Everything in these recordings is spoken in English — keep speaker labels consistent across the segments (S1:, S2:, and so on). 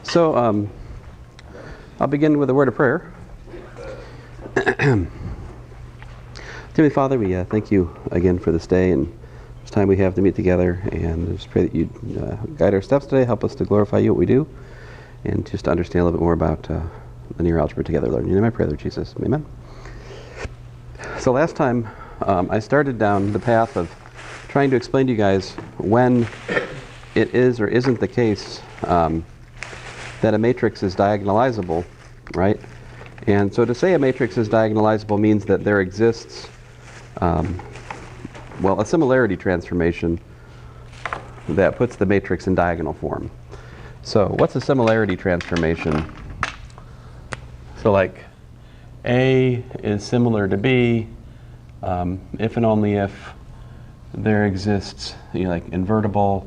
S1: So I'll begin with a word of prayer. Heavenly Father, we thank you again for this day and this time we have to meet together, and just pray that you guide our steps today, help us to glorify you what we do, and just to understand a little bit more about linear algebra together, Lord. In your name I pray, Lord Jesus. Amen. So last time I started down the path of trying to explain to you guys when it is or isn't the case that a matrix is diagonalizable, right? And so to say a matrix is diagonalizable means that there exists, a similarity transformation that puts the matrix in diagonal form. So what's a similarity transformation? So like A is similar to B if and only if there exists like invertible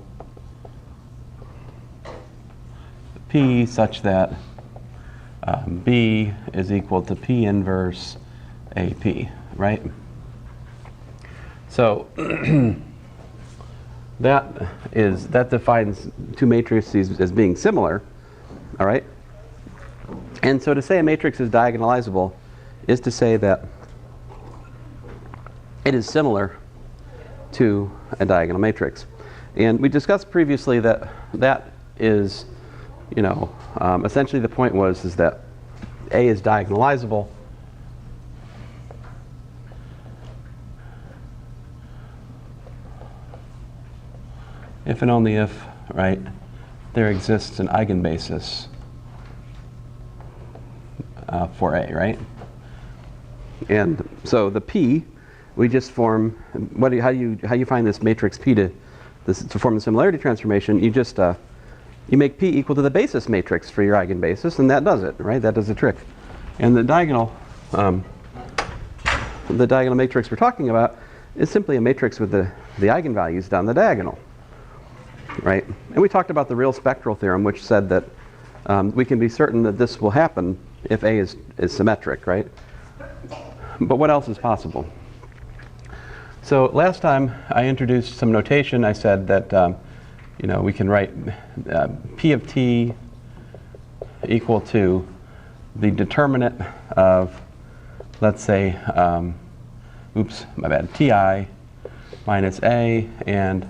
S1: P such that B is equal to P inverse AP, right? So that defines two matrices as being similar, all right? And so to say a matrix is diagonalizable is to say that it is similar to a diagonal matrix. And we discussed previously that that is, essentially the point is that A is diagonalizable if and only if, right, there exists an eigenbasis for A, right? And so the P, we just form, how do you find this matrix P to form the similarity transformation? You just you make P equal to the basis matrix for your eigenbasis, and that does it, right? That does the trick. And the diagonal matrix we're talking about is simply a matrix with the eigenvalues down the diagonal, right? And we talked about the real spectral theorem, which said that we can be certain that this will happen if A is symmetric, right? But what else is possible? So last time I introduced some notation. I said that we can write P of t equal to the determinant of, let's say, ti minus a, and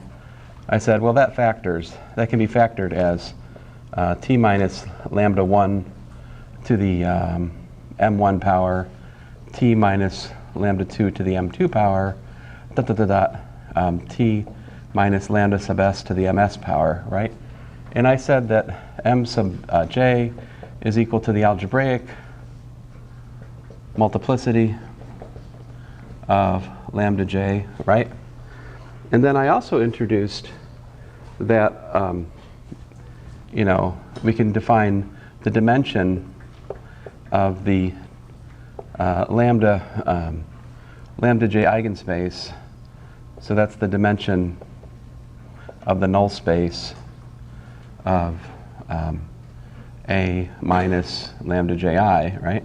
S1: I said, well, that can be factored as t minus lambda 1 to the m1 power, t minus lambda 2 to the m2 power, t minus lambda sub s to the ms power, right? And I said that m sub j is equal to the algebraic multiplicity of lambda j, right? And then I also introduced that we can define the dimension of the lambda j eigenspace. So that's the dimension of the null space of A minus lambda ji, right?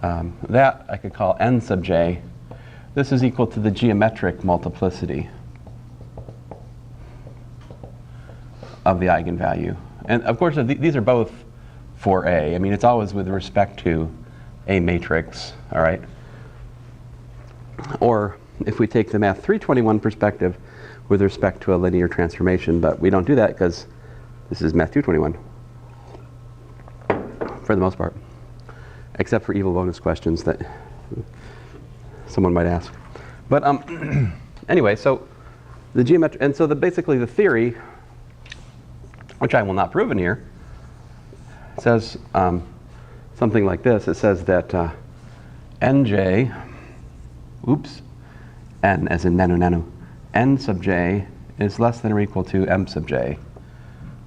S1: That I could call n sub j. This is equal to the geometric multiplicity of the eigenvalue. And of course, these are both for A. I mean, it's always with respect to a matrix, all right? Or if we take the Math 321 perspective with respect to a linear transformation, but we don't do that because this is Math 221 for the most part, except for evil bonus questions that someone might ask. But anyway, so the geometry, and so basically the theory, which I will not prove in here, says something like this. It says that nj, n as in nanu, n sub j is less than or equal to m sub j,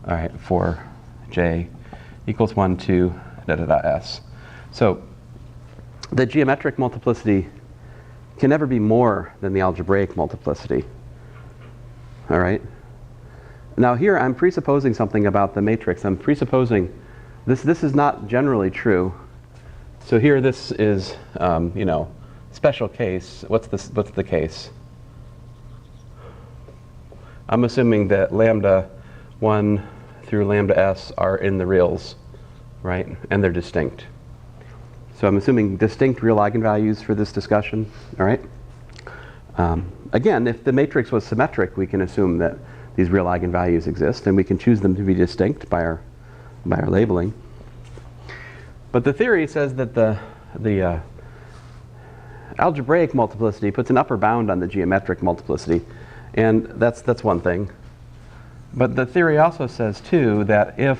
S1: all right, for j equals 1 to s. So the geometric multiplicity can never be more than the algebraic multiplicity, all right? Now here I'm presupposing something about the matrix. I'm presupposing this is not generally true. So here this is, special case. What's the case? I'm assuming that lambda 1 through lambda s are in the reals, right? And they're distinct. So I'm assuming distinct real eigenvalues for this discussion, all right? Again, if the matrix was symmetric, we can assume that these real eigenvalues exist, and we can choose them to be distinct by our labeling. But the theory says that the algebraic multiplicity puts an upper bound on the geometric multiplicity, and that's one thing. But the theory also says too that if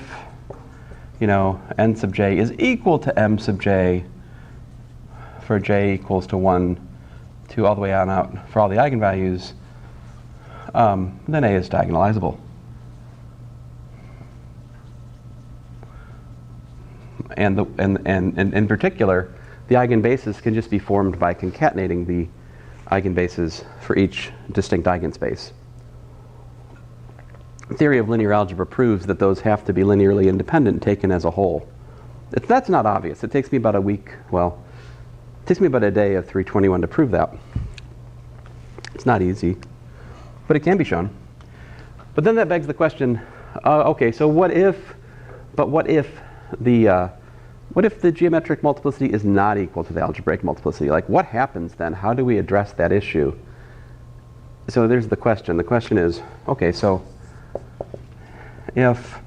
S1: n sub j is equal to m sub j for j equals to 1 to all the way on out for all the eigenvalues, then A is diagonalizable. And in particular, the eigenbases can just be formed by concatenating the eigenbases for each distinct eigenspace. The theory of linear algebra proves that those have to be linearly independent taken as a whole. That's not obvious. It takes me about a week, well, it takes me about a day of 321 to prove that. It's not easy, but it can be shown. But then that begs the question, okay, so what if the geometric multiplicity is not equal to the algebraic multiplicity? Like, what happens then? How do we address that issue? So there's the question. The question is, okay, so if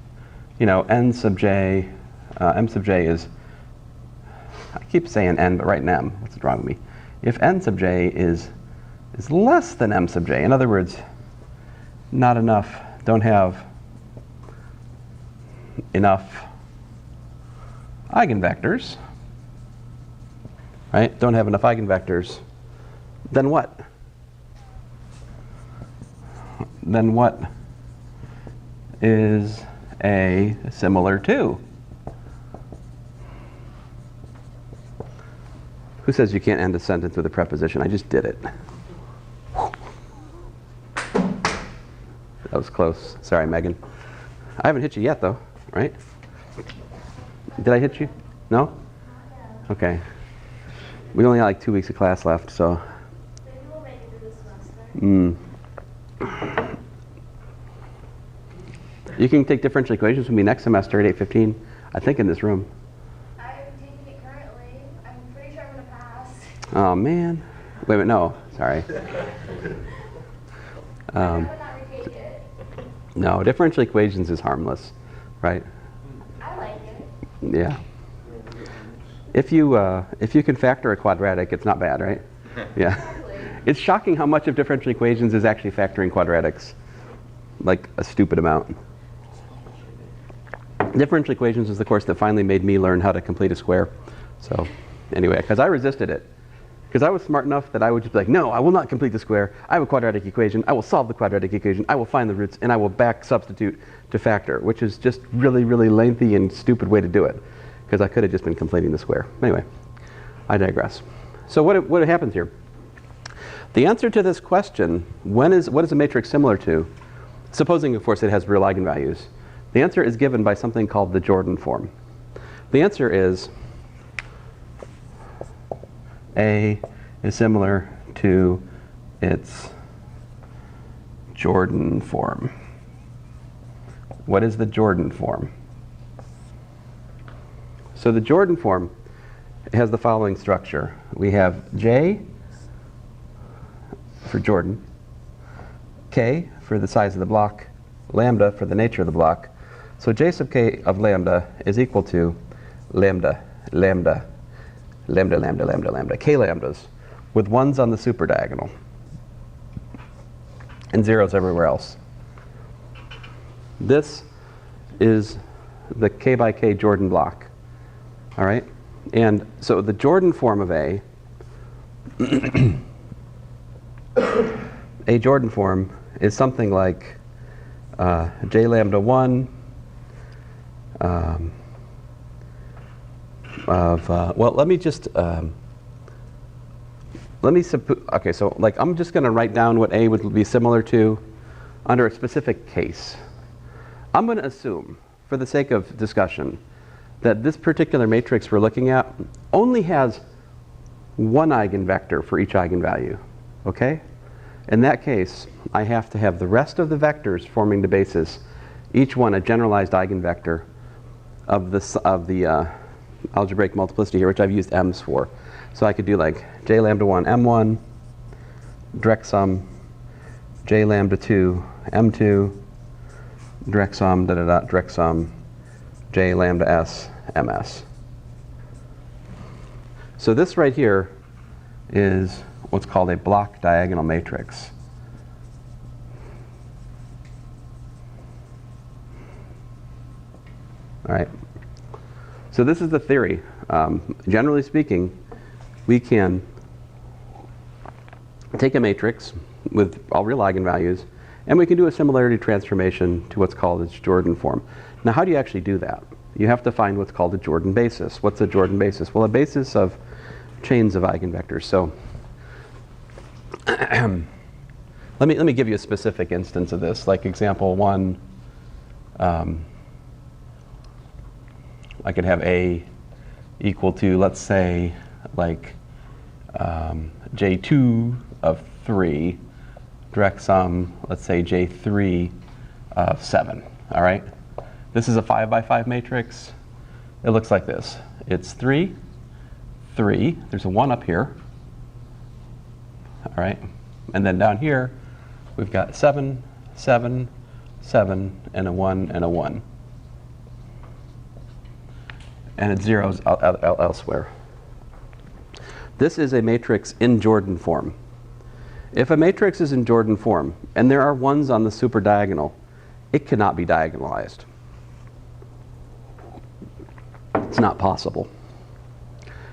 S1: m sub j is, I keep saying n, but writing m. What's wrong with me? If n sub j is less than m sub j, in other words, not enough, don't have enough eigenvectors, right? Don't have enough eigenvectors, then what? Then what is A similar to? Who says you can't end a sentence with a preposition? I just did it. That was close. Sorry, Megan. I haven't hit you yet, though, right? Did I hit you? No? Okay. We only got like 2 weeks of class left, so.
S2: Maybe we'll make it through this semester.
S1: You can take differential equations with me next semester at 8:15, I think in this room.
S2: I'm taking it currently. I'm pretty sure I'm going to pass.
S1: Oh, man. Wait a minute, no. Sorry.
S2: I would not retake it.
S1: No, differential equations is harmless, right?
S2: I like it.
S1: Yeah. If you can factor a quadratic, it's not bad, right? Yeah.
S2: Exactly.
S1: It's shocking how much of differential equations is actually factoring quadratics. Like a stupid amount. Differential equations is the course that finally made me learn how to complete a square. So anyway, because I resisted it. Because I was smart enough that I would just be like, no, I will not complete the square. I have a quadratic equation. I will solve the quadratic equation. I will find the roots, and I will back substitute to factor, which is just really, really lengthy and stupid way to do it. Because I could have just been completing the square. Anyway, I digress. So what happens here? The answer to this question, what is a matrix similar to? Supposing, of course, it has real eigenvalues. The answer is given by something called the Jordan form. The answer is A is similar to its Jordan form. What is the Jordan form? So the Jordan form has the following structure. We have J for Jordan, K for the size of the block, lambda for the nature of the block. So J sub K of lambda is equal to lambda, lambda, lambda, lambda, lambda, lambda, K lambdas, with ones on the superdiagonal and zeros everywhere else. This is the K by K Jordan block. All right? And so the Jordan form of A, a Jordan form is something like J lambda 1 well, let me just, okay, so like I'm just going to write down what A would be similar to under a specific case. I'm going to assume, for the sake of discussion, that this particular matrix we're looking at only has one eigenvector for each eigenvalue, okay? In that case, I have to have the rest of the vectors forming the basis each one a generalized eigenvector of the algebraic multiplicity here, which I've used m's for. So I could do like j lambda 1 m1, direct sum j lambda 2 m2, direct sum direct sum j lambda s ms. So this right here is what's called a block diagonal matrix. All right. So this is the theory. Generally speaking, we can take a matrix with all real eigenvalues, and we can do a similarity transformation to what's called its Jordan form. Now, how do you actually do that? You have to find what's called a Jordan basis. What's a Jordan basis? Well, a basis of chains of eigenvectors. So let me give you a specific instance of this. Like example 1, I could have A equal to, let's say, like J2 of 3, direct sum, let's say J3 of 7. All right? This is a 5 by 5 matrix. It looks like this. It's 3, 3. There's a 1 up here. All right? And then down here, we've got 7, 7, 7, and a 1, and a 1. And it zeros elsewhere. This is a matrix in Jordan form. If a matrix is in Jordan form, and there are ones on the superdiagonal, it cannot be diagonalized. It's not possible.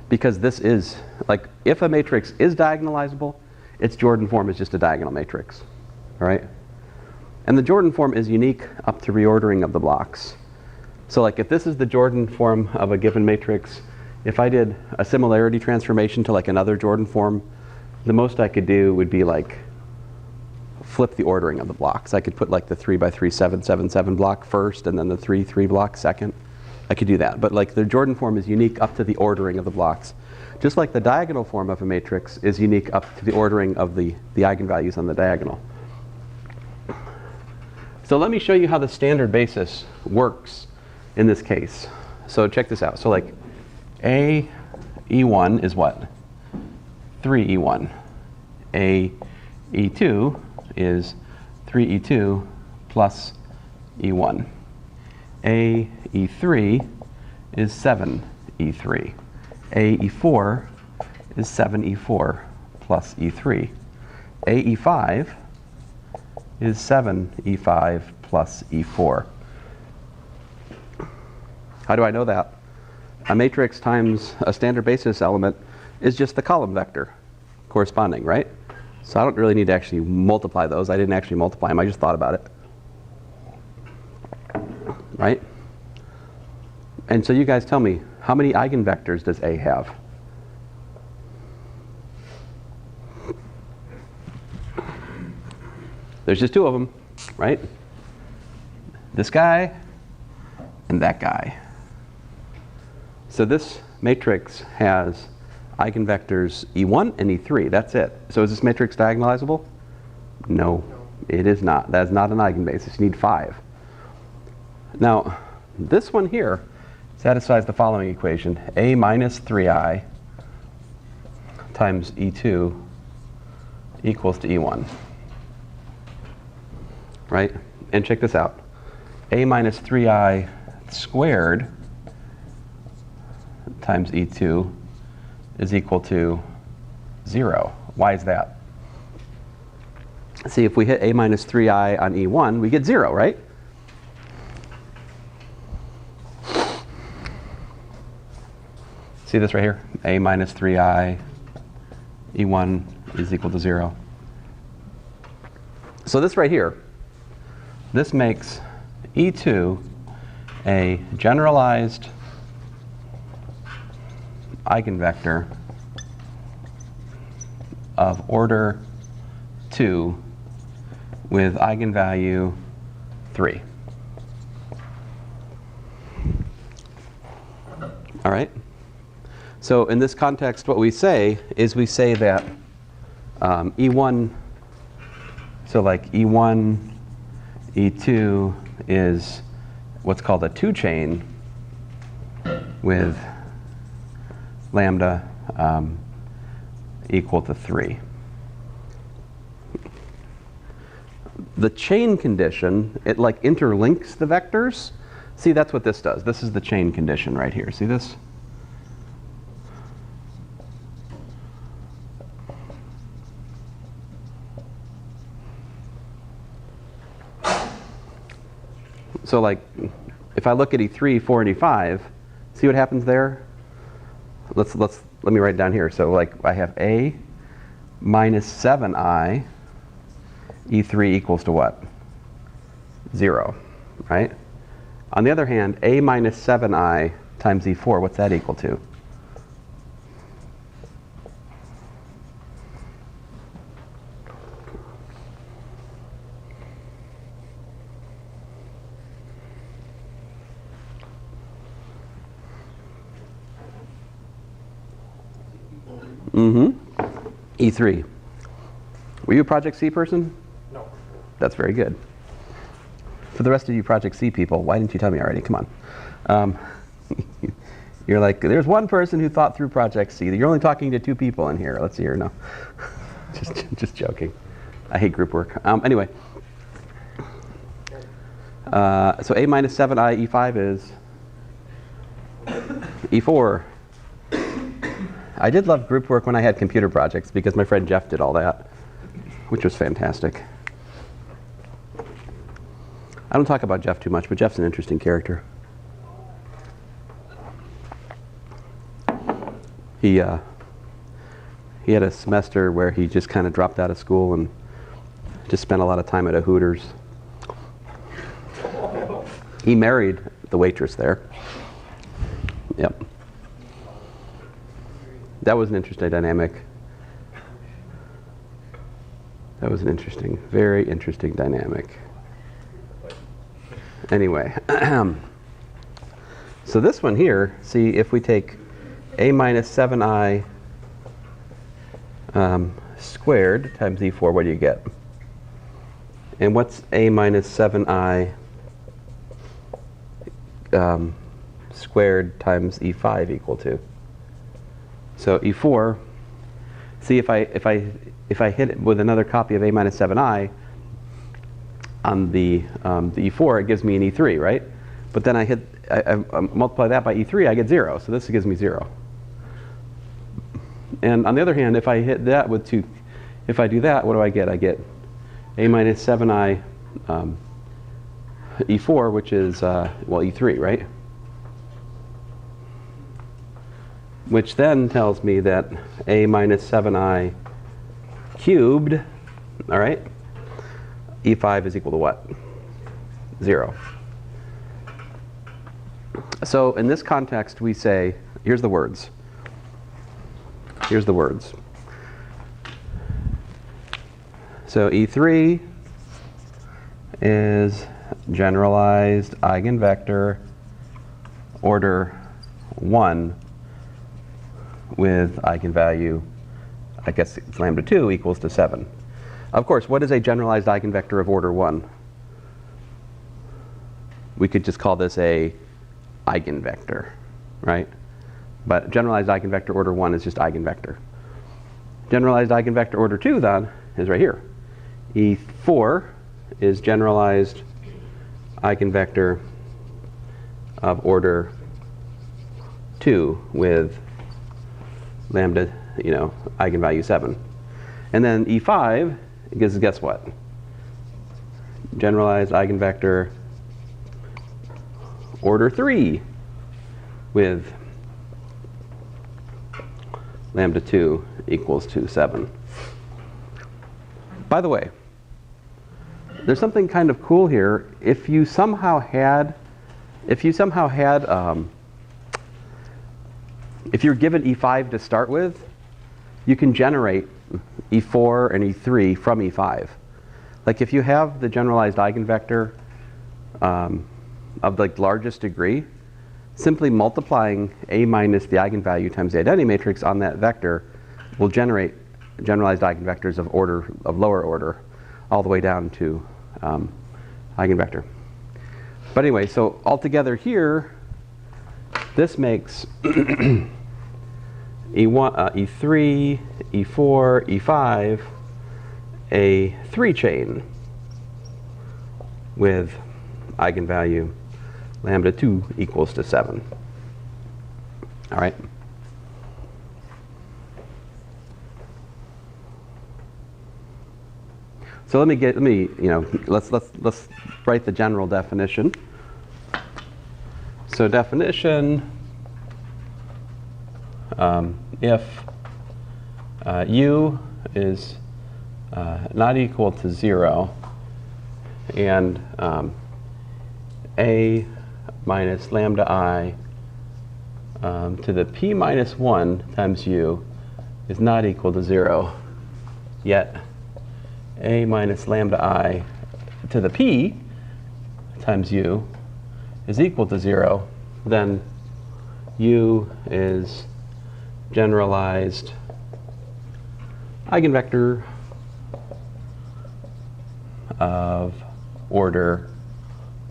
S1: Because this is, like, if a matrix is diagonalizable, its Jordan form is just a diagonal matrix. All right? And the Jordan form is unique up to reordering of the blocks. So like if this is the Jordan form of a given matrix, if I did a similarity transformation to like another Jordan form, the most I could do would be like flip the ordering of the blocks. I could put like the 3 by 3 7 7 7 block first and then the 3 3 block second. I could do that. But like the Jordan form is unique up to the ordering of the blocks. Just like the diagonal form of a matrix is unique up to the ordering of the eigenvalues on the diagonal. So let me show you how the standard basis works in this case. So check this out. So like A E1 is what? 3E1. A E2 is 3E2 plus E1. A E3 is 7E3. A E4 is 7E4 plus E3. A E5 is 7E5 plus E4. How do I know that? A matrix times a standard basis element is just the column vector corresponding, right? So I don't really need to actually multiply those. I didn't actually multiply them. I just thought about it. Right? And so you guys tell me, how many eigenvectors does A have? There's just two of them, right? This guy and that guy. So this matrix has eigenvectors E1 and E3. That's it. So is this matrix diagonalizable? No, it is not. That is not an eigenbasis. You need 5. Now, this one here satisfies the following equation. A minus 3i times E2 equals to E1. Right? And check this out. A minus 3i squared times E2 is equal to 0. Why is that? See, if we hit A minus 3i on E1, we get 0, right? See this right here? A minus 3i E1 is equal to 0. So this right here, this makes E2 a generalized eigenvector of order 2 with eigenvalue 3. All right? So in this context, what we say is we say that E1, so like E1, E2, is what's called a 2-chain with lambda equal to 3. The chain condition, it like interlinks the vectors. See, that's what this does. This is the chain condition right here. See this? So like, if I look at E3, E4, and E5, see what happens there? Let me write it down here. So like, I have A minus 7i, E3 equals to what? 0, right? On the other hand, A minus 7i times E4, what's that equal to? E3. Were you a Project C person?
S3: No.
S1: That's very good. For the rest of you Project C people, why didn't you tell me already? Come on. You're like, there's one person who thought through Project C. You're only talking to 2 people in here. Let's see here. No. just joking. I hate group work. Anyway. So A minus 7i E5 is E4. I did love group work when I had computer projects because my friend Jeff did all that, which was fantastic. I don't talk about Jeff too much, but Jeff's an interesting character. He had a semester where he just kind of dropped out of school and just spent a lot of time at a Hooters. He married the waitress there. Yep. That was an interesting dynamic. That was an interesting, very interesting dynamic. Anyway, so this one here, see if we take A minus 7i squared times E4, what do you get? And what's A minus 7i squared times E5 equal to? So E4, see if I hit it with another copy of A minus 7i on the E4, it gives me an E3, right? But then I multiply that by E3, I get 0. So this gives me 0. And on the other hand, if I hit that with 2, if I do that, what do I get? I get A minus 7i E4, which is, well, E3, right? Which then tells me that A minus 7i cubed, all right, E5 is equal to what? 0. So in this context, we say, here's the words. Here's the words. So E3 is generalized eigenvector order 1 with eigenvalue, I guess it's lambda 2 equals to 7. Of course, what is a generalized eigenvector of order 1? We could just call this a eigenvector, right? But generalized eigenvector order 1 is just eigenvector. Generalized eigenvector order 2 then is right here. E4 is generalized eigenvector of order 2 with lambda, eigenvalue 7. And then E5 gives, guess what? Generalized eigenvector order 3 with lambda 2 equals to 7. By the way, there's something kind of cool here. If you somehow had, if you're given E5 to start with, you can generate E4 and E3 from E5. Like if you have the generalized eigenvector of the largest degree, simply multiplying A minus the eigenvalue times the identity matrix on that vector will generate generalized eigenvectors of lower order all the way down to eigenvector. But anyway, so altogether here, this makes E1, E3, E4, E5 a 3-chain with eigenvalue lambda 2 equals to 7. All right. So let's write the general definition. So definition, if u is not equal to 0 and a minus lambda I to the p minus 1 times u is not equal to 0, yet a minus lambda I to the p times u is equal to 0, then u is generalized eigenvector of order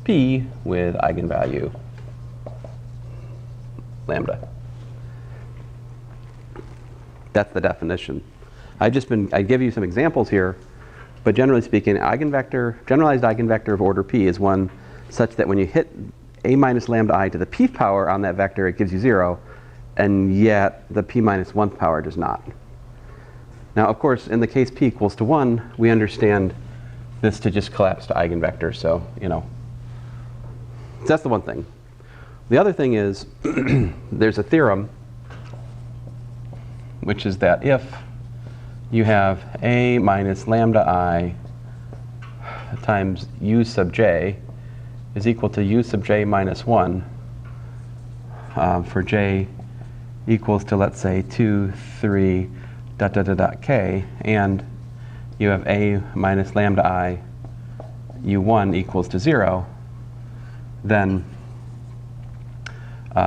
S1: p with eigenvalue lambda. That's the definition. I give you some examples here, but generally speaking, generalized eigenvector of order p is one such that when you hit a minus lambda I to the p power on that vector, it gives you 0, and yet the p minus 1th power does not. Now, of course, in the case p equals to 1, we understand this to just collapse to eigenvectors, so that's the one thing. The other thing is there's a theorem, which is that if you have a minus lambda I times u sub j is equal to u sub j minus 1 for j equals to, let's say, 2, 3, ... k, and you have a minus lambda I u1 equals to 0, then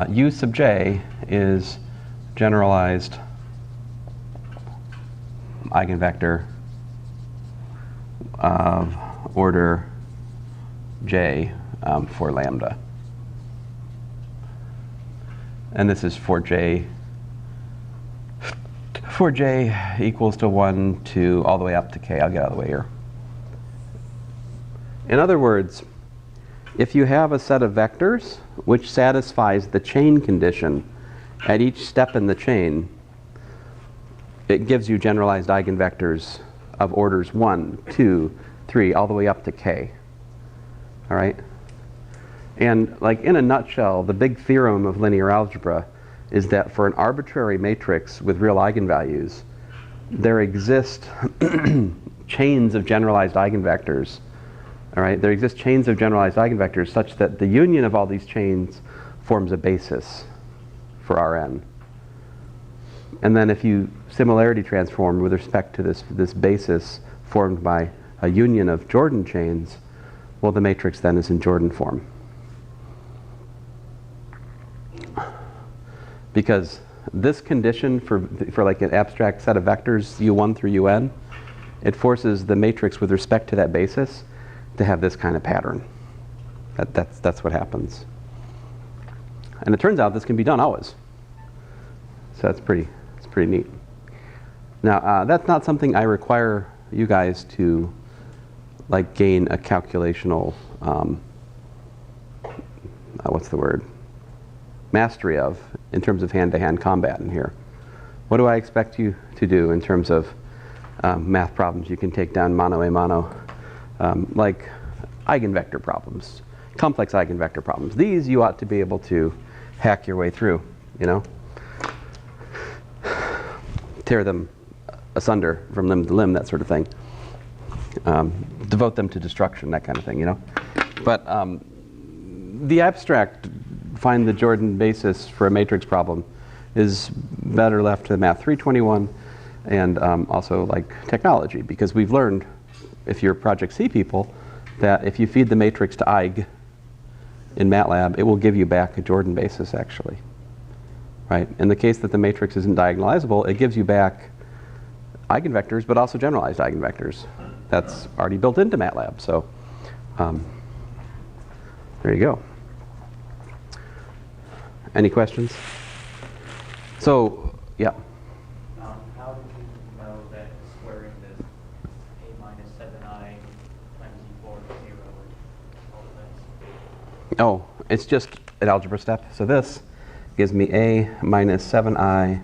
S1: u sub j is generalized eigenvector of order j for lambda. And this is for j equals to 1 to all the way up to k. I'll get out of the way here. In other words, if you have a set of vectors which satisfies the chain condition at each step in the chain, it gives you generalized eigenvectors of orders 1, 2, 3, all the way up to k. All right? And like in a nutshell, the big theorem of linear algebra is that for an arbitrary matrix with real eigenvalues, there exist chains of generalized eigenvectors. All right? There exist chains of generalized eigenvectors such that the union of all these chains forms a basis for Rn. And then if you similarity transform with respect to this basis formed by a union of Jordan chains, well, the matrix then is in Jordan form. Because this condition for like an abstract set of vectors, u1 through un, it forces the matrix with respect to that basis to have this kind of pattern. That's what happens. And it turns out this can be done always. So it's pretty neat. Now, that's not something I require you guys to like gain a calculational, what's the word? Mastery of in terms of hand-to-hand combat in here. What do I expect you to do in terms of math problems you can take down mano a mano, like eigenvector problems, complex eigenvector problems? These you ought to be able to hack your way through, tear them asunder from limb to limb, that sort of thing. Devote them to destruction, that kind of thing, But the abstract, find the Jordan basis for a matrix problem, is better left to Math 321 and also like technology, because we've learned, if you're Project C people, that if you feed the matrix to eig in MATLAB, it will give you back a Jordan basis, actually. Right? In the case that the matrix isn't diagonalizable, it gives you back eigenvectors, but also generalized eigenvectors. That's already built into MATLAB. So There you go. Any questions? So, yeah.
S3: How did you know that squaring this a minus 7I times e4 is 0 and all of this?
S1: Oh, it's just an algebra step. So this gives me a minus 7I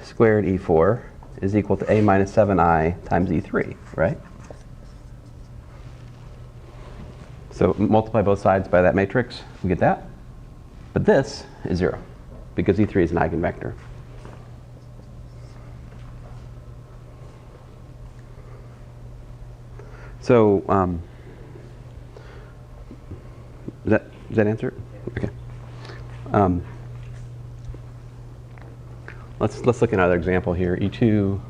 S1: squared e4 is equal to a minus 7I times e3, right? So multiply both sides by that matrix, we get that. But this is 0, because e3 is an eigenvector. So does that answer it? Okay. Let's look at another example here. E2.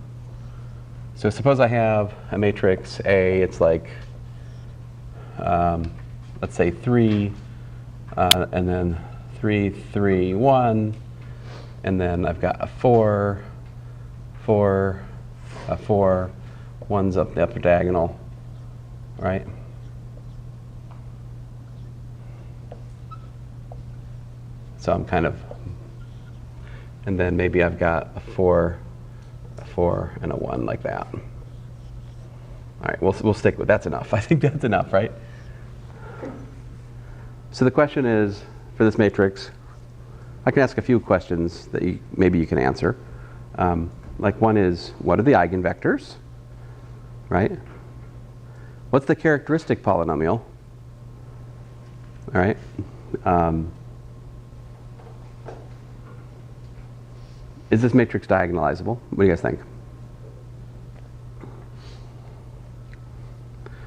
S1: So suppose I have a matrix A. It's like let's say 3, and then 3, 3, 1, and then I've got a 4, 4, a 4, 1's up the upper diagonal, right? So I'm kind of, and then maybe I've got a 4, and a 1 like that. All right, we'll stick with that's enough. I think that's enough, right? So the question is, for this matrix, I can ask a few questions that maybe you can answer. Like one is, what are the eigenvectors, right? What's the characteristic polynomial, all right? Is this matrix diagonalizable? What do you guys think?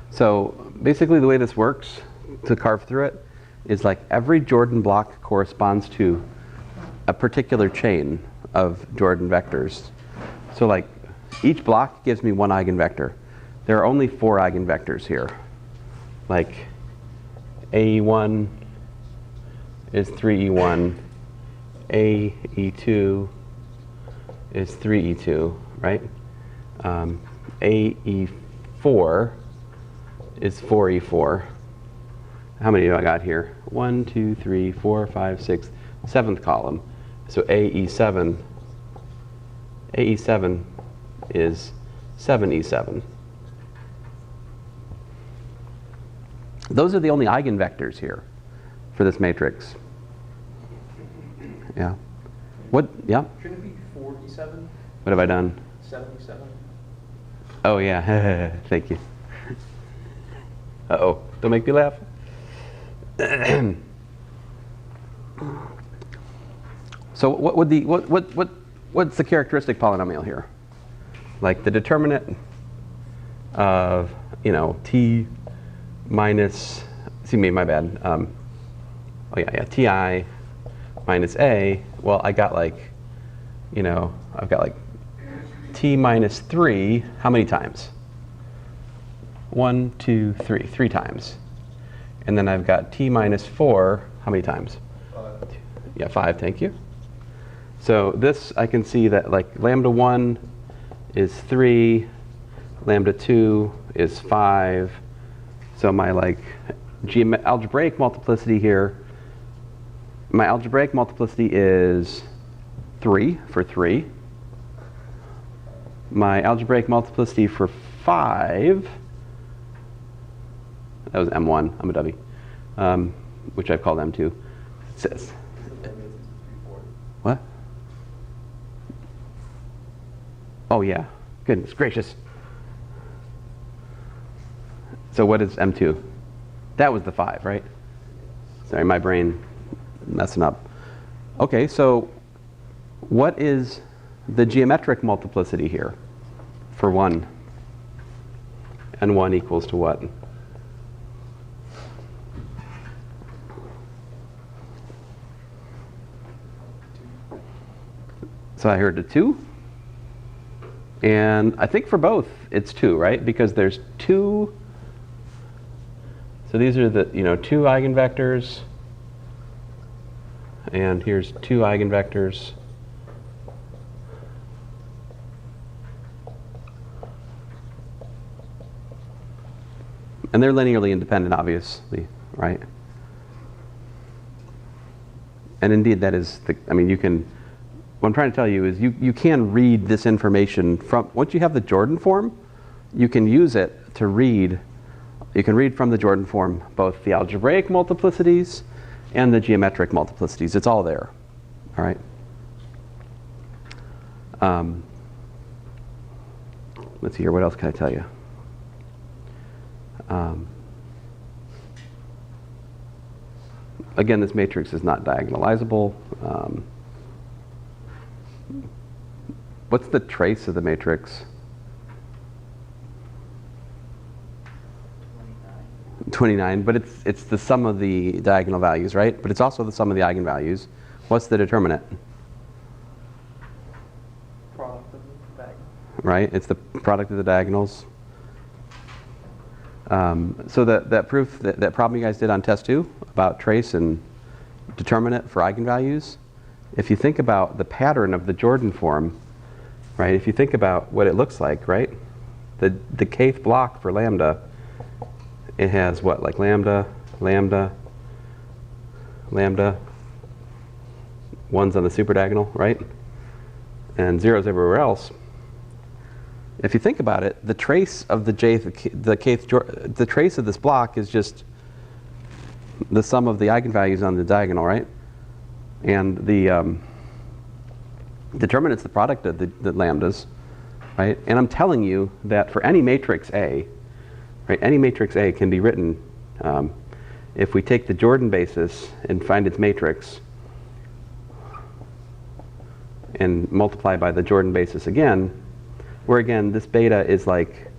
S1: So basically the way this works, to carve through it, is like every Jordan block corresponds to a particular chain of Jordan vectors. So like each block gives me one eigenvector. There are only 4 eigenvectors here. Like AE1 is 3E1, AE2 is 3E2, right? AE4 is 4E4. How many do I got here? 1, 2, 3, 4, 5, 6, 7th column. So AE7 is 7E7. Those are the only eigenvectors here for this matrix. Yeah. What? Yeah.
S3: Shouldn't it be 47?
S1: What have I done?
S3: 77?
S1: Oh yeah. Thank you. Uh-oh. Don't make me laugh. So what's the characteristic polynomial here? Like the determinant of, t minus, my bad. Oh yeah, ti minus a. Well, I got like, I've got like t minus 3. How many times? 1, 2, 3. 3 times. And then I've got t minus 4. How many times?
S3: 5.
S1: Yeah, 5. Thank you. So this, I can see that like lambda 1 is 3, lambda 2 is 5. So my like algebraic multiplicity here, my algebraic multiplicity is 3 for 3. My algebraic multiplicity for 5, that was M1, I'm a dummy, which I've called M2. It says, what? Oh yeah, goodness gracious. So what is M2? That was the 5, right? Sorry, my brain messing up. Okay, so what is the geometric multiplicity here for 1? And 1 equals to what? So I heard a 2. And I think for both it's 2, right? Because there's 2. So these are the 2 eigenvectors. And here's 2 eigenvectors. And they're linearly independent, obviously, right? And indeed, that is I mean, you can, what I'm trying to tell you is you can read this information from, once you have the Jordan form, you can use it to read, you can read from the Jordan form both the algebraic multiplicities and the geometric multiplicities. It's all there, all right? Let's see here, what else can I tell you? Again, this matrix is not diagonalizable. What's the trace of the matrix? 29, but it's the sum of the diagonal values, right? But it's also the sum of the eigenvalues. What's the determinant?
S3: Product of the diagonal.
S1: Right, it's the product of the diagonals. So that proof, that problem you guys did on test 2 about trace and determinant for eigenvalues, if you think about the pattern of the Jordan form, right, if you think about what it looks like, right, the kth block for lambda, it has what, like lambda, lambda, lambda, 1's on the superdiagonal, right, and 0's everywhere else. If you think about it, the trace of the trace of this block is just the sum of the eigenvalues on the diagonal, right? And the determinant's the product of the lambdas, right? And I'm telling you that for any matrix A, right, any matrix A can be written, if we take the Jordan basis and find its matrix and multiply by the Jordan basis again, where again this beta is like,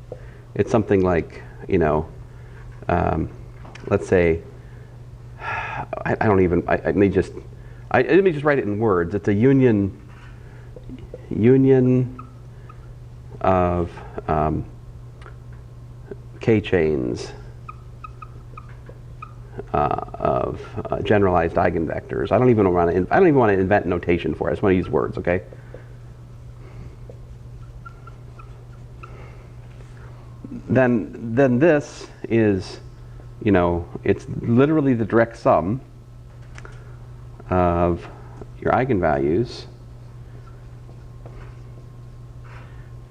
S1: it's something like, you know, let's say, let me just write it in words. It's a union of k-chains of generalized eigenvectors. I don't even want to invent notation for it. I just want to use words, okay? Then this is, you know, it's literally the direct sum of your eigenvalues.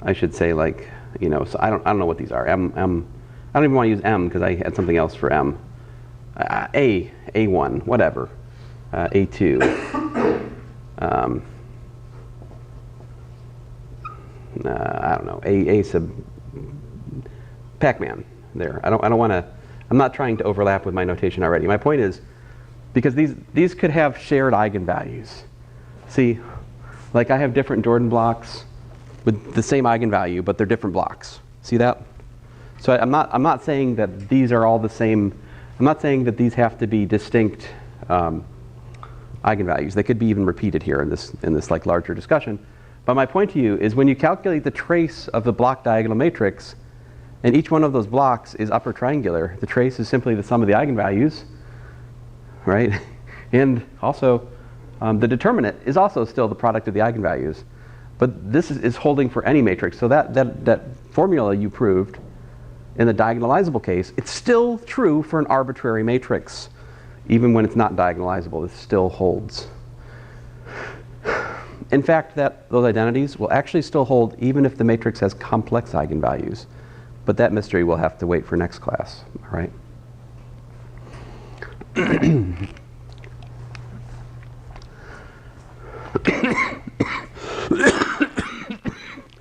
S1: I should say, like, you know, so I don't know what these are. I don't even want to use M because I had something else for M. A1, whatever. A2. I don't know. A sub Pac-Man there. I don't want to, I'm not trying to overlap with my notation already. My point is, because these could have shared eigenvalues. See, like I have different Jordan blocks with the same eigenvalue, but they're different blocks. See that? So I'm not saying that these are all the same. I'm not saying that these have to be distinct eigenvalues. They could be even repeated here in this like larger discussion. But my point to you is when you calculate the trace of the block diagonal matrix, and each one of those blocks is upper triangular, the trace is simply the sum of the eigenvalues, right? And also, the determinant is also still the product of the eigenvalues. But this is holding for any matrix. So that formula you proved in the diagonalizable case, it's still true for an arbitrary matrix. Even when it's not diagonalizable, it still holds. In fact, those identities will actually still hold even if the matrix has complex eigenvalues. But that mystery will have to wait for next class, all right?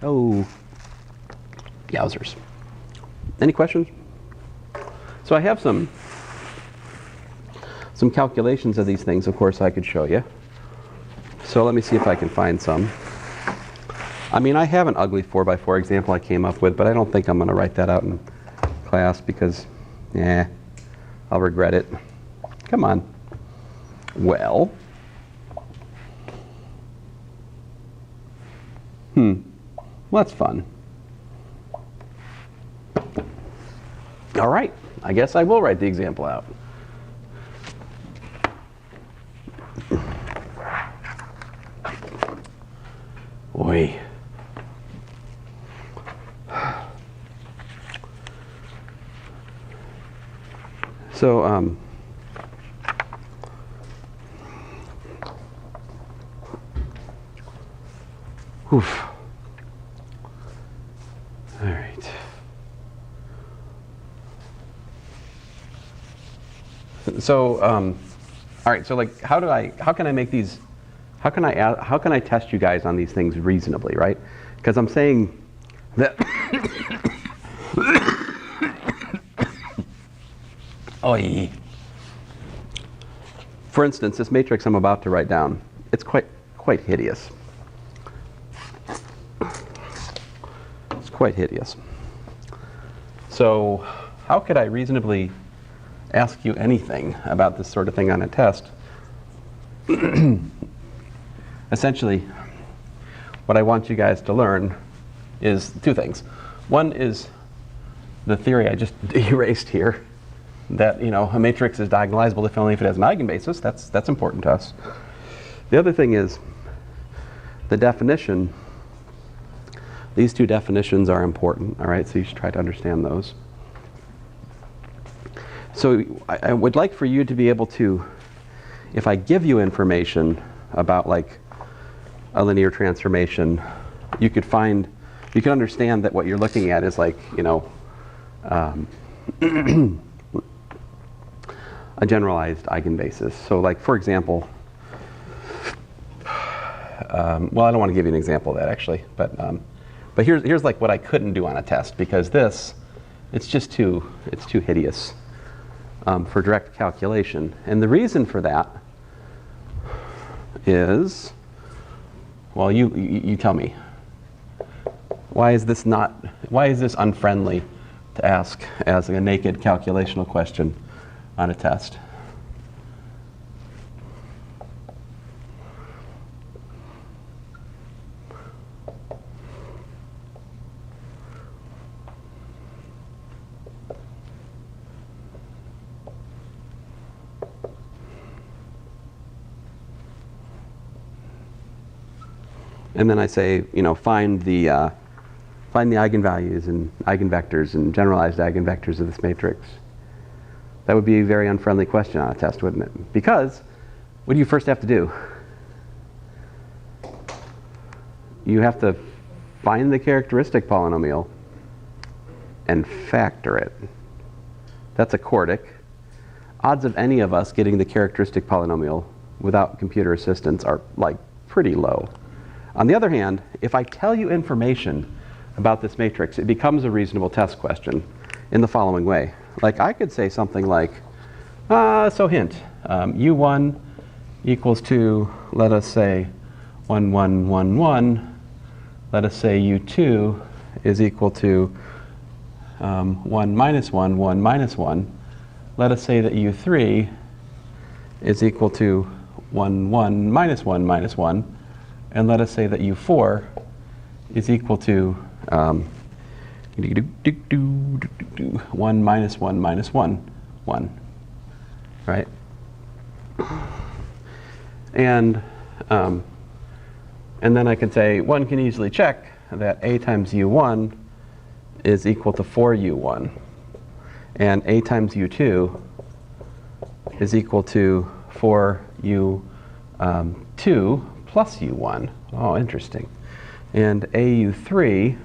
S1: Oh, yowzers. Any questions? So I have some calculations of these things, of course, I could show you. So let me see if I can find some. I mean, I have an ugly 4x4 example I came up with, but I don't think I'm going to write that out in class because, I'll regret it. Come on. Well. Well, that's fun. All right. I guess I will write the example out. Boy. So, Oof. All right. So, all right. So, like, how can I make these? How can I test you guys on these things reasonably, right? Because I'm saying that. Oy. For instance, this matrix I'm about to write down, it's quite hideous. It's quite hideous. So, how could I reasonably ask you anything about this sort of thing on a test? Essentially, what I want you guys to learn is two things. One is the theory I just erased here, that a matrix is diagonalizable if only if it has an eigenbasis. That's important to us. The other thing is the definition. These two definitions are important, all right? So you should try to understand those. So I would like for you to be able to, if I give you information about like a linear transformation, you can understand that what you're looking at is like, a generalized eigenbasis. So like, for example, well, I don't want to give you an example of that actually, but here's like what I couldn't do on a test, because it's too hideous for direct calculation. And the reason for that is, well, you tell me. Why is this unfriendly to ask as a naked calculational question on a test? And then I say, find the eigenvalues and eigenvectors and generalized eigenvectors of this matrix. That would be a very unfriendly question on a test, wouldn't it? Because what do you first have to do? You have to find the characteristic polynomial and factor it. That's a quartic. Odds of any of us getting the characteristic polynomial without computer assistance are like pretty low. On the other hand, if I tell you information about this matrix, it becomes a reasonable test question in the following way. Like I could say something like, so hint, U1 equals to, let us say, 1, 1, 1, 1. Let us say U2 is equal to 1, minus 1, 1, minus 1. Let us say that U3 is equal to 1, 1, minus 1, minus 1. And let us say that U4 is equal to 1 minus 1 minus 1, 1, right? And then I can say, one can easily check that A times U1 is equal to 4U1. And A times U2 is equal to 4U2 plus U1. Oh, interesting. And AU3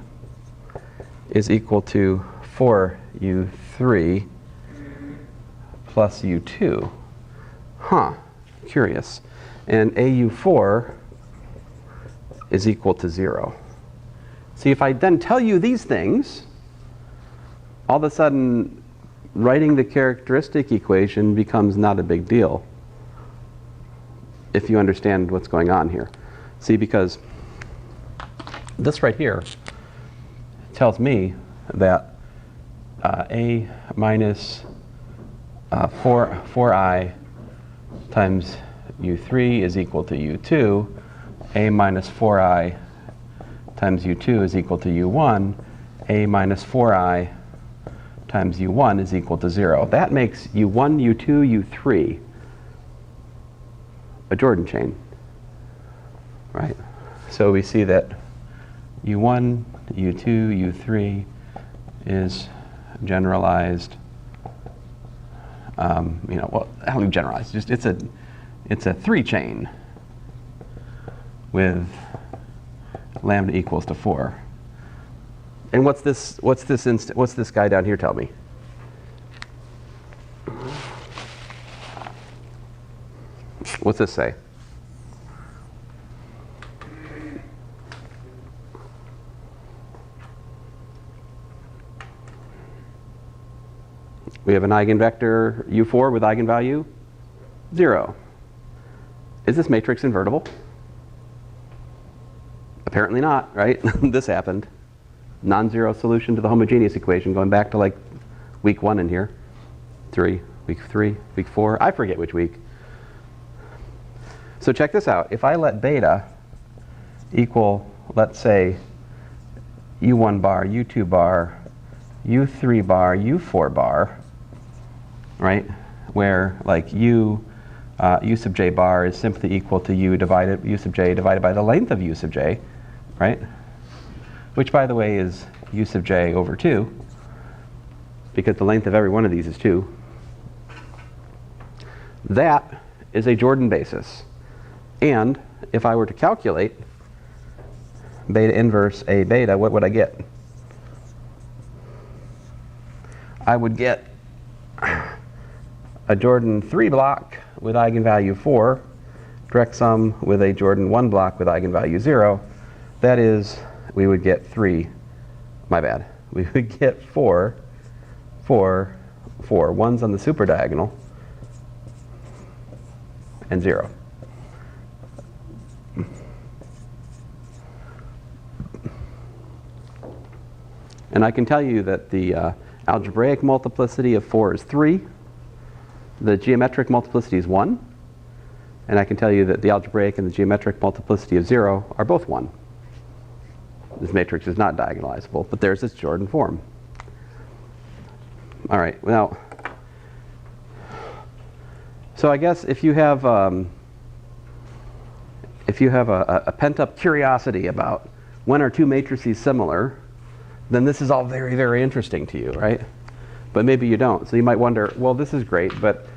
S1: is equal to 4U3 plus U2. Huh, curious. And AU4 is equal to 0. See, if I then tell you these things, all of a sudden writing the characteristic equation becomes not a big deal, if you understand what's going on here. See, because this right here tells me that A minus 4I times U3 is equal to U2. A minus 4I times U2 is equal to U1. A minus 4I times U1 is equal to 0. That makes U1, U2, U3 a Jordan chain, right? So we see that U1, U2, U3 is generalized. Well, how do we generalize? Just it's a 3 chain with lambda equals to 4. And what's this guy down here tell me? What's this say? We have an eigenvector u4 with eigenvalue 0. Is this matrix invertible? Apparently not, right? This happened. Non-zero solution to the homogeneous equation going back to like week 1 in here. Week 3, week 4. I forget which week. So check this out. If I let beta equal, let's say, u1 bar, u2 bar, u3 bar, u4 bar, right? Where like u sub j bar is simply equal to u sub j divided by the length of u sub j, right? Which, by the way, is u sub j over 2, because the length of every one of these is 2. That is a Jordan basis. And if I were to calculate beta inverse A beta, what would I get? I would get a Jordan 3 block with eigenvalue 4, direct sum with a Jordan 1 block with eigenvalue 0. That is, we would get 3. My bad. We would get 4, 4, 4. 1's on the super diagonal, and 0. And I can tell you that the algebraic multiplicity of 4 is 3. The geometric multiplicity is 1. And I can tell you that the algebraic and the geometric multiplicity of 0 are both 1. This matrix is not diagonalizable, but there's its Jordan form. All right, well, so I guess if you have a pent-up curiosity about when are two matrices similar, then this is all very, very interesting to you, right? But maybe you don't. So you might wonder, well, this is great, but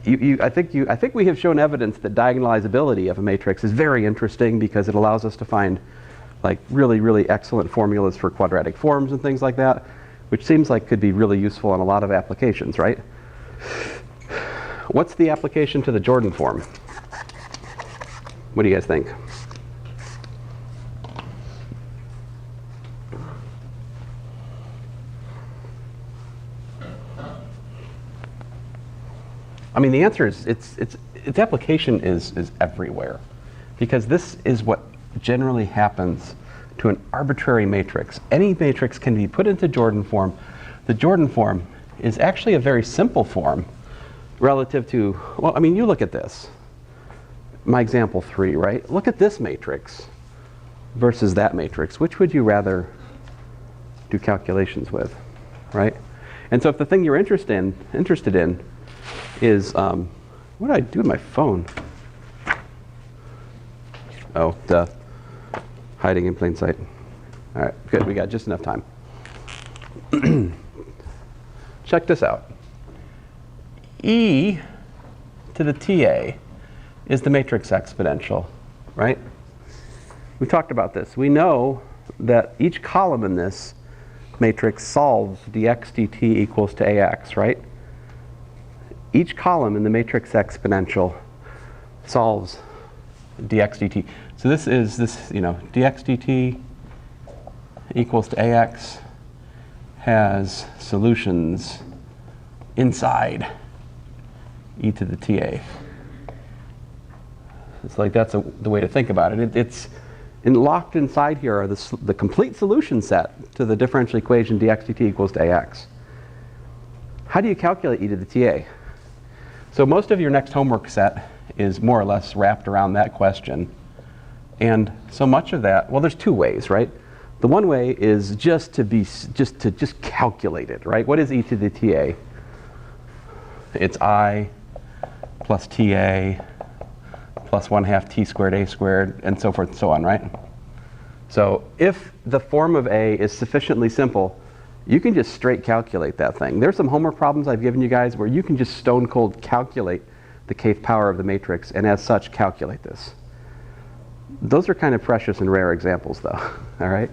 S1: I think we have shown evidence that diagonalizability of a matrix is very interesting because it allows us to find like really, really excellent formulas for quadratic forms and things like that, which seems like could be really useful in a lot of applications, right? What's the application to the Jordan form? What do you guys think? I mean, the answer is its application is everywhere, because this is what generally happens to an arbitrary matrix. Any matrix can be put into Jordan form. The Jordan form is actually a very simple form relative to, well, I mean, you look at this. My example 3, right? Look at this matrix versus that matrix. Which would you rather do calculations with, right? And so if the thing you're interested in is, what did I do with my phone? Oh, duh. Hiding in plain sight. All right, good, we got just enough time. Check this out. E to the TA is the matrix exponential, right? We talked about this. We know that each column in this matrix solves dx dt equals to ax, right? Each column in the matrix exponential solves dx dt. So this is dx dt equals to ax has solutions inside e to the ta. It's like that's the way to think about it. It's locked inside here are the complete solution set to the differential equation dx dt equals to ax. How do you calculate e to the ta? So most of your next homework set is more or less wrapped around that question. And so much of that, well, there's two ways, right? The one way is just to calculate it, right? What is e to the ta? It's I plus ta plus 1/2 t squared a squared, and so forth and so on, right? So if the form of a is sufficiently simple, you can just straight calculate that thing. There's some homework problems I've given you guys where you can just stone cold calculate the kth power of the matrix, and as such calculate this. Those are kind of precious and rare examples, though. All right.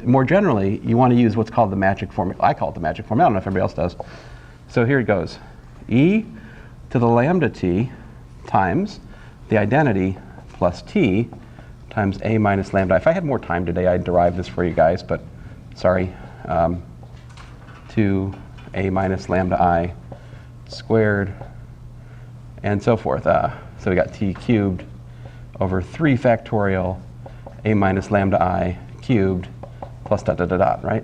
S1: More generally, you want to use what's called the magic formula. I call it the magic formula. I don't know if everybody else does. So here it goes. E to the lambda t times the identity plus t times a minus lambda. If I had more time today, I'd derive this for you guys, but sorry. To a minus lambda I squared and so forth. So we got t cubed over 3 factorial a minus lambda I cubed plus dot dot dot dot, right?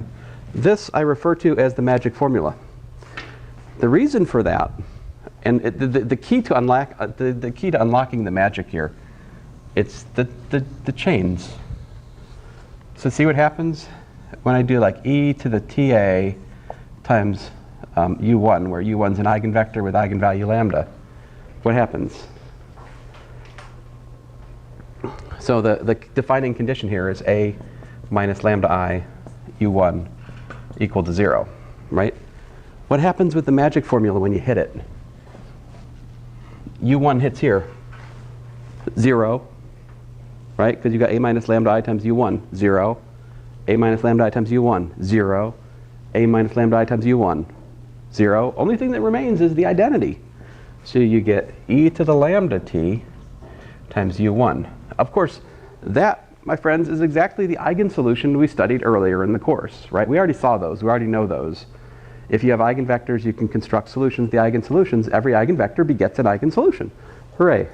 S1: This I refer to as the magic formula. The reason for that, and the key to unlocking the magic here, it's the chains. So see what happens when I do like e to the ta times u1, where u1 is an eigenvector with eigenvalue lambda. What happens? So the defining condition here is a minus lambda I u1 equal to 0, right? What happens with the magic formula when you hit it? u1 hits here, 0, right? Because you got a minus lambda I times u1, 0. A minus lambda I times u1, 0. A minus lambda I times u1, 0. Only thing that remains is the identity. So you get e to the lambda t times u1. Of course, that, my friends, is exactly the eigensolution we studied earlier in the course, right? We already saw those. We already know those. If you have eigenvectors, you can construct solutions. The eigensolutions, every eigenvector begets an eigensolution. Hooray.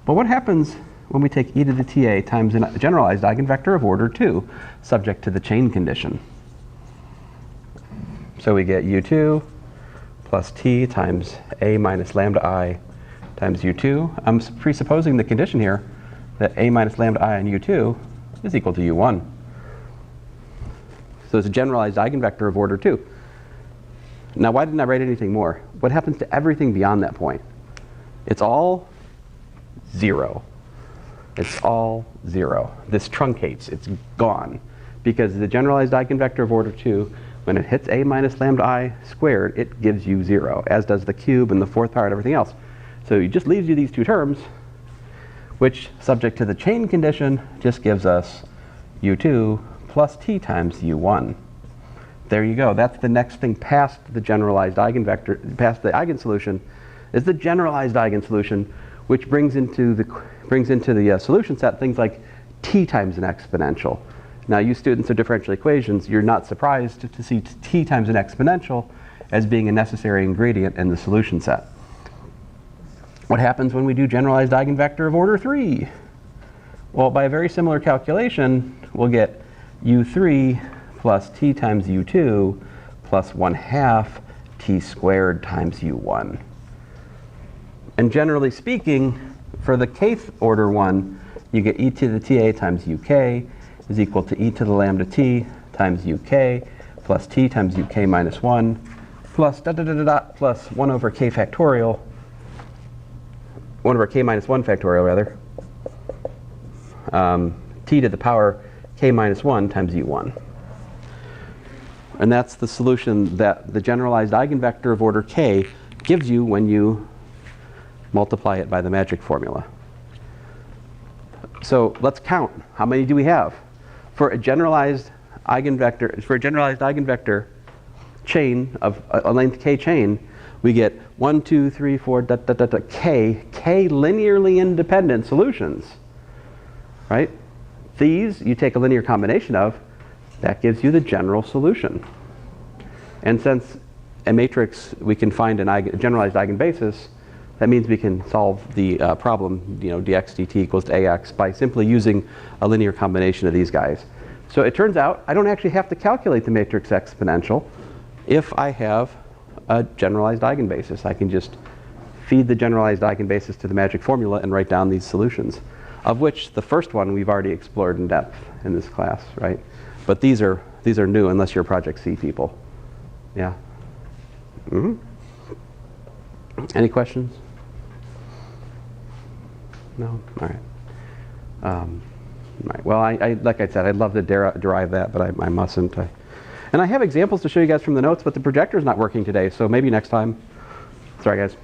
S1: But what happens when we take e to the ta times a generalized eigenvector of order 2, subject to the chain condition? So we get u2 plus t times a minus lambda I times u2. I'm presupposing the condition here that a minus lambda I on u2 is equal to u1. So it's a generalized eigenvector of order 2. Now, why didn't I write anything more? What happens to everything beyond that point? It's all 0. It's all 0. This truncates. It's gone. Because the generalized eigenvector of order 2, when it hits a minus lambda I squared, it gives you 0, as does the cube and the fourth power and everything else. So it just leaves you these two terms, which, subject to the chain condition, just gives us u2 plus t times u1. There you go. That's the next thing past the generalized eigenvector, past the eigensolution, is the generalized eigensolution, which brings into the solution set things like t times an exponential. Now, you students of differential equations, you're not surprised to see t times an exponential as being a necessary ingredient in the solution set. What happens when we do generalized eigenvector of order 3? Well, by a very similar calculation, we'll get u3 plus t times u2 plus 1/2 t squared times u1. And generally speaking, for the kth order one, you get e to the ta times uk is equal to e to the lambda t times uk plus t times uk minus 1 plus dot dot dot dot dot plus 1 over k factorial, 1 over k minus 1 factorial rather, t to the power k minus 1 times u1. And that's the solution that the generalized eigenvector of order k gives you when you multiply it by the magic formula. So let's count. How many do we have? For a generalized eigenvector chain of a length k chain, we get 1, 2, 3, 4, dot, dot, dot, dot, k linearly independent solutions, right? These you take a linear combination of, that gives you the general solution. And since a matrix, we can find a generalized eigenbasis, that means we can solve the problem, dx dt equals to ax by simply using a linear combination of these guys. So it turns out I don't actually have to calculate the matrix exponential if I have a generalized eigenbasis. I can just feed the generalized eigenbasis to the magic formula and write down these solutions, of which the first one we've already explored in depth in this class, right? But these are new unless you're Project C people. Yeah? Mm-hmm. Any questions? No? All right. Right. Well, like I said, I'd love to derive that, but I mustn't. And I have examples to show you guys from the notes, but the projector's not working today, so maybe next time. Sorry, guys.